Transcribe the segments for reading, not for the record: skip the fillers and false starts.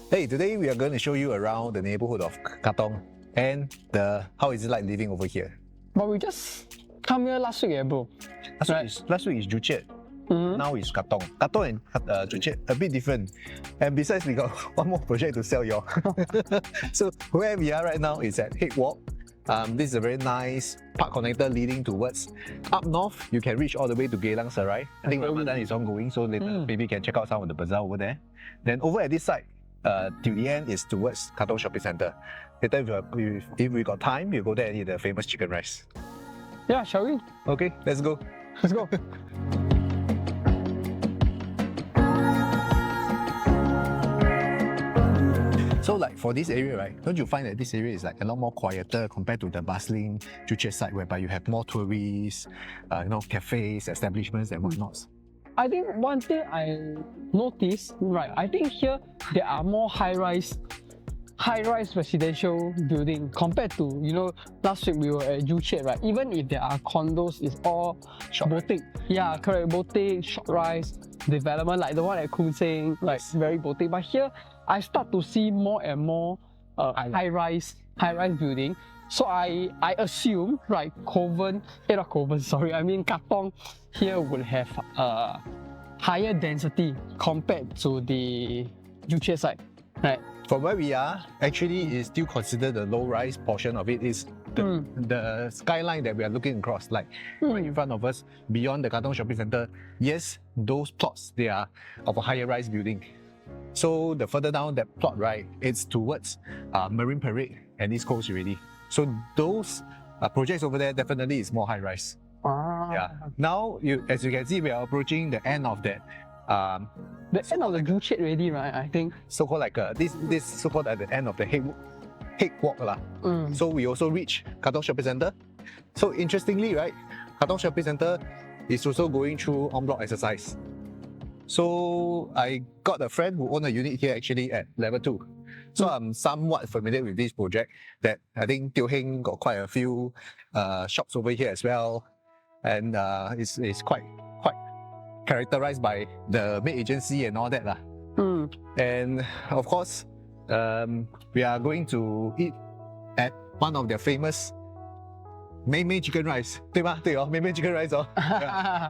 Hey, today we are going to show you around the neighborhood of Katong and how is it like living over here. But we just come here last week, bro. Last week is Juchet. Now is Katong. Katong and Juchet a bit different. And besides, we got one more project to sell you. So where we are right now is at Head Walk. This is a very nice park connector leading towards up north. You can reach all the way to Geylang Serai. I think Ramadan is ongoing, so later maybe you can check out some of the bazaar over there. Then over at this side, till the end is towards Katong Shopping Centre. Later, if we got time, we'll go there and eat the famous chicken rice. Yeah, shall we? Okay, let's go. Let's go. So like for this area, right, don't you find that this area is like a lot more quieter compared to the bustling Juchet side whereby you have more tourists, cafes, establishments and whatnots? I think one thing I noticed, right, I think here there are more high-rise residential building compared to, last week we were at Juchet, right? Even if there are condos, it's all boutique. Yeah, correct, boutique, short-rise development, like the one at Khun Seng, like very boutique. But here, I start to see more and more high-rise building. So I assume, right, Katong here would have higher density compared to the Juchet side, right? From where we are, actually is still considered the low-rise portion of it is the skyline that we are looking across, like right in front of us, beyond the Katong Shopping Centre. Yes, those plots, they are of a higher rise building. So the further down that plot, right, it's towards Marine Parade and East Coast already. So those projects over there definitely is more high rise. Yeah. Now, as you can see, we are approaching the end of that. The end of the Juchet already, right? I think. So-called like this so-called at the end of the Head Walk lah. So we also reach Katong Shopping Centre. So interestingly, right, Katong Shopping Centre is also going through en bloc exercise. So I got a friend who owned a unit here actually at level 2. So I'm somewhat familiar with this project that I think Teo Heng got quite a few shops over here as well. And it's quite characterized by the maid agency and all that lah. And of course, we are going to eat at one of their famous Mei chicken rice. 对吧？对哦，Mei chicken rice 哦。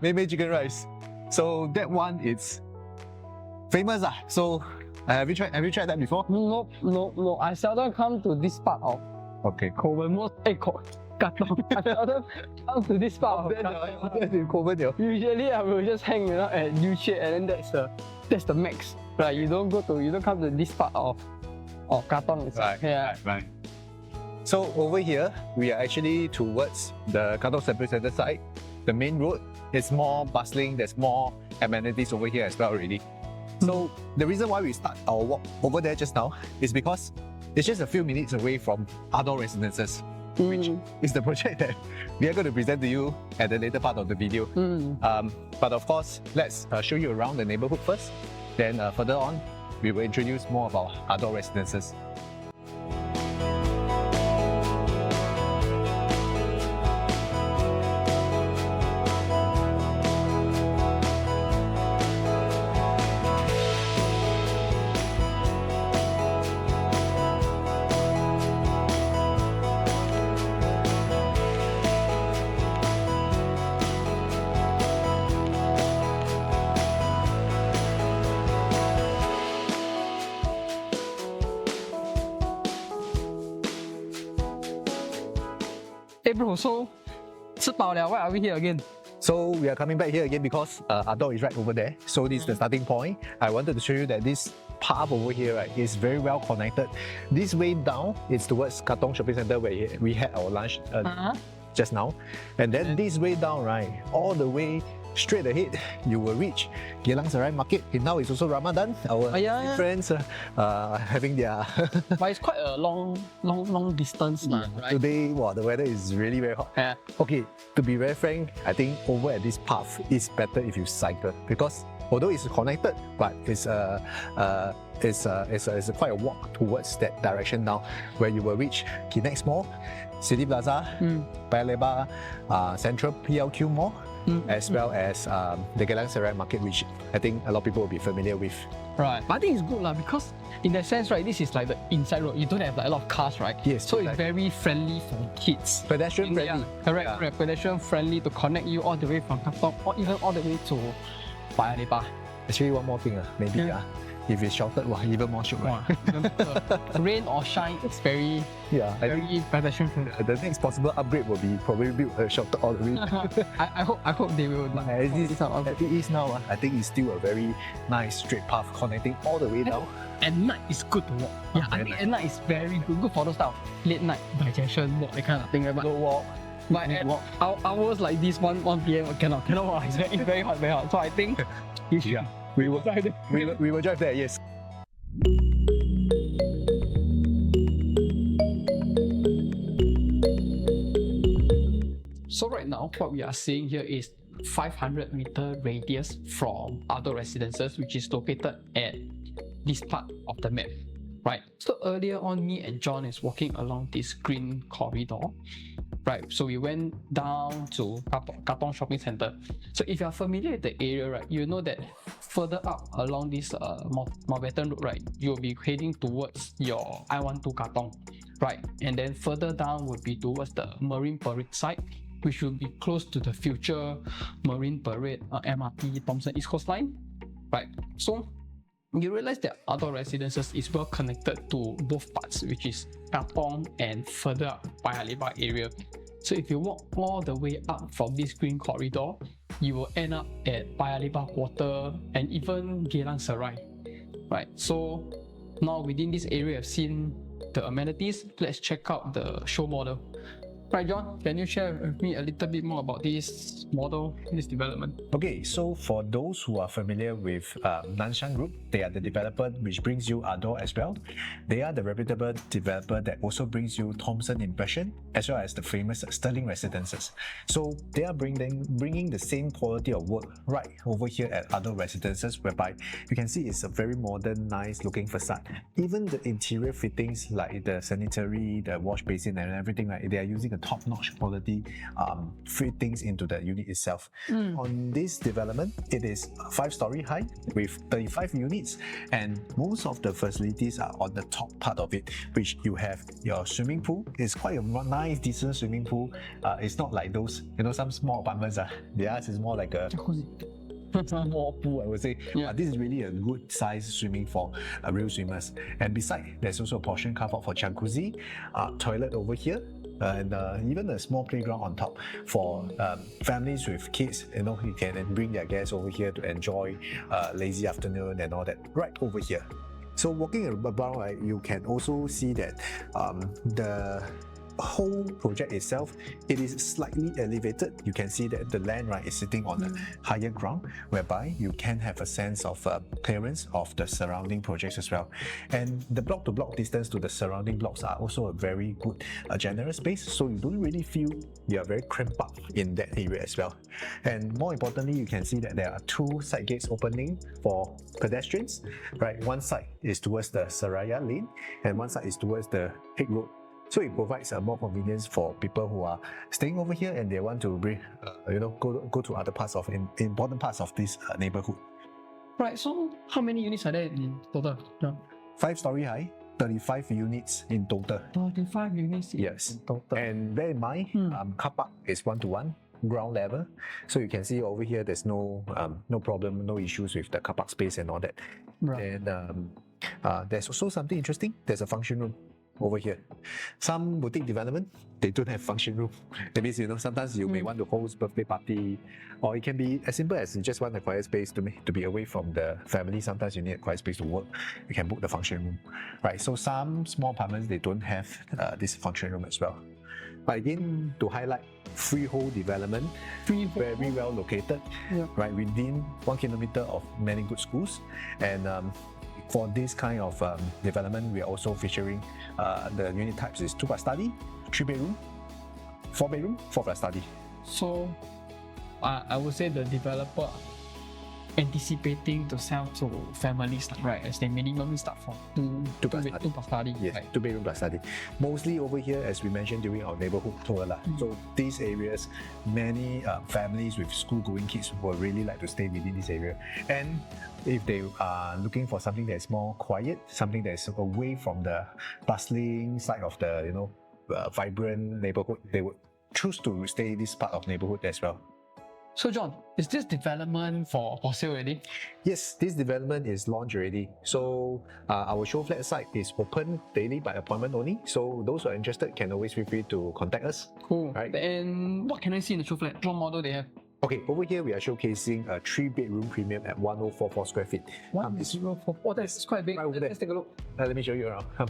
Mei chicken rice. So that one is famous lah. So have you tried that before? No. I seldom come to this part of Katong. I seldom come to this part of Katong. Usually I will just hang at Juchet and then that's the max. Right? You don't come to this part of Katong itself. Right. So over here we are actually towards the Katong Shopping Centre side. The main road is more bustling, there's more amenities over here as well already. So the reason why we start our walk over there just now is because it's just a few minutes away from Ador Residences, which is the project that we are going to present to you at the later part of the video. But of course, let's show you around the neighborhood first. Then further on, we will introduce more about Ador Residences. Hey bro, so 吃饱了, why are we here again? So we are coming back here again because Ador is right over there. So this is the starting point. I wanted to show you that this path over here, right, is very well connected. This way down is towards Katong Shopping Centre where we had our lunch just now. And then this way down, right, all the way straight ahead, you will reach Geylang Serai Market. And now it's also Ramadan. Our friends having their... But it's quite a long distance. Right? Today, the weather is really very hot. Yeah. Okay, to be very frank, I think over at this path, it's better if you cycle because although it's connected, but it's quite a walk towards that direction now, where you will reach Kinex Mall. City Plaza, Paya Lebar Central PLQ Mall, as well as the Geylang Serai Market, which I think a lot of people will be familiar with. Right. But I think it's good lah, because in that sense, right, this is like the inside road. You don't have like a lot of cars, right? Yes. So it's very friendly for kids. Pedestrian friendly. Correct. Pedestrian friendly to connect you all the way from Katong or even all the way to Paya Lebar. Actually, one more thing, maybe if it's sheltered, even more shiok. Rain or shine, it's very pedestrian friendly. The next possible upgrade will be probably build a shelter all the way. I hope they will. As it is now, I think it's still a very nice straight path connecting all the way down. At night it's good to walk. I think at night it's very good for those type of late night digestion walk, that kind of thing. Right? Slow walk. But at hours like this, 1 p.m. cannot walk. It's very hot. So I think you should. We will drive there, yes. So right now, what we are seeing here is 500-meter radius from Ador Residences, which is located at this part of the map, right? So earlier on, me and John is walking along this green corridor, right? So we went down to Katong Shopping Centre. So if you're familiar with the area, right, you know that further up along this Mountbatten Road, right, you'll be heading towards your I-12 Katong, right? And then further down would be towards the Marine Parade side, which will be close to the future Marine Parade MRT Thomson East Coast Line, right? So you realize that Ador Residences is well connected to both parts, which is Katong and further up Paya Lebar area. So if you walk all the way up from this green corridor, you will end up at Paya Lebar Quarter and even Geylang Serai, right? So now within this area, I've seen the amenities. Let's check out the show model. Right, John, can you share with me a little bit more about this model, this development? Okay, so for those who are familiar with Nanshan Group, they are the developer which brings you Ador as well. They are the reputable developer that also brings you Thomson Impression, as well as the famous Sterling Residences. So they are bringing the same quality of work right over here at Ador Residences, whereby you can see it's a very modern, nice looking facade. Even the interior fittings like the sanitary, the wash basin and everything, like they are using a top-notch quality fittings into the unit itself. On this development, it is 5-story high with 35 units, and most of the facilities are on the top part of it, which you have your swimming pool. It's quite a nice, decent swimming pool. It's not like those, some small apartments. Theirs is more like a small pool, I would say. This is really a good size swimming for real swimmers. And beside, there's also a portion car park for jacuzzi, toilet over here, and even a small playground on top for families with kids. You can bring their guests over here to enjoy lazy afternoon and all that right over here. So walking around, right, you can also see that the whole project itself, it is slightly elevated. You can see that the land, right, is sitting on a higher ground, whereby you can have a sense of clearance of the surrounding projects as well. And the block-to-block distance to the surrounding blocks are also a very good generous space, so you don't really feel you are very cramped up in that area as well. And more importantly, you can see that there are 2 side gates opening for pedestrians, right? One side is towards the Seraya Lane and one side is towards the Hague Road. So it provides more convenience for people who are staying over here and they want to bring, go to other parts of important parts of this neighborhood. Right. So how many units are there in total, John? 5-story high, 35 units in total. 35 units in total. And bear in mind, car park is 1-to-1. Ground level, so you can see over here there's no problem, no issues with the car park space and all that. Right. And there's also something interesting. There's a function room over here. Some boutique development, they don't have function room. That means, sometimes you may want to host birthday party, or it can be as simple as you just want a quiet space to be away from the family. Sometimes you need a quiet space to work. You can book the function room, right? So some small apartments, they don't have this function room as well. But again, to highlight, freehold development, very well located, right, within 1 kilometer of many good schools. And for this kind of development, we are also featuring the unit types is 2+ study, 3-bedroom, 4-bedroom, 4+ study. So I would say the developer anticipating to sell to families, right? As they minimum start from Two plus study. two plus study. Yes, Right? 2 bedroom plus study. Mostly over here, as we mentioned during our neighborhood tour. So these areas, many families with school-going kids will really like to stay within this area. And if they are looking for something that's more quiet, something that's away from the bustling side of the vibrant neighborhood, they would choose to stay in this part of neighborhood as well. So John, is this development for sale already? Yes, this development is launched already. So our show flat site is open daily by appointment only. So those who are interested can always feel free to contact us. Cool. Right. And what can I see in the show flat? What model they have? Okay, over here we are showcasing a 3-bedroom premium at 1044 square feet. 1044. Oh, that's quite big. Right over there. Let's take a look. Let me show you around. Come.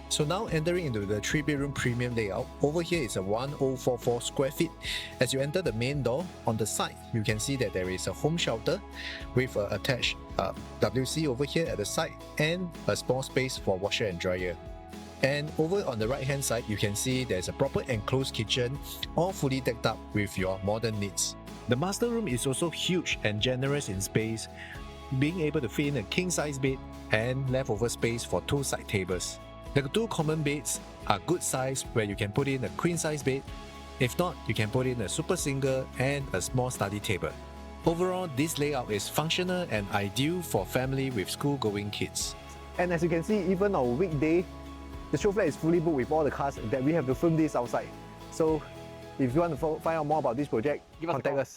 So now entering into the 3-bedroom premium layout, over here is a 1044 square feet. As you enter the main door, on the side, you can see that there is a home shelter with an attached WC over here at the side and a small space for washer and dryer. And over on the right hand side, you can see there's a proper enclosed kitchen, all fully decked up with your modern needs. The master room is also huge and generous in space, being able to fit in a king-size bed and leftover space for 2 side tables. The 2 common beds are good size where you can put in a queen-size bed. If not, you can put in a super single and a small study table. Overall, this layout is functional and ideal for family with school-going kids. And as you can see, even on a weekday, the show flat is fully booked with all the cars that we have to film this outside. So if you want to find out more about this project, contact us.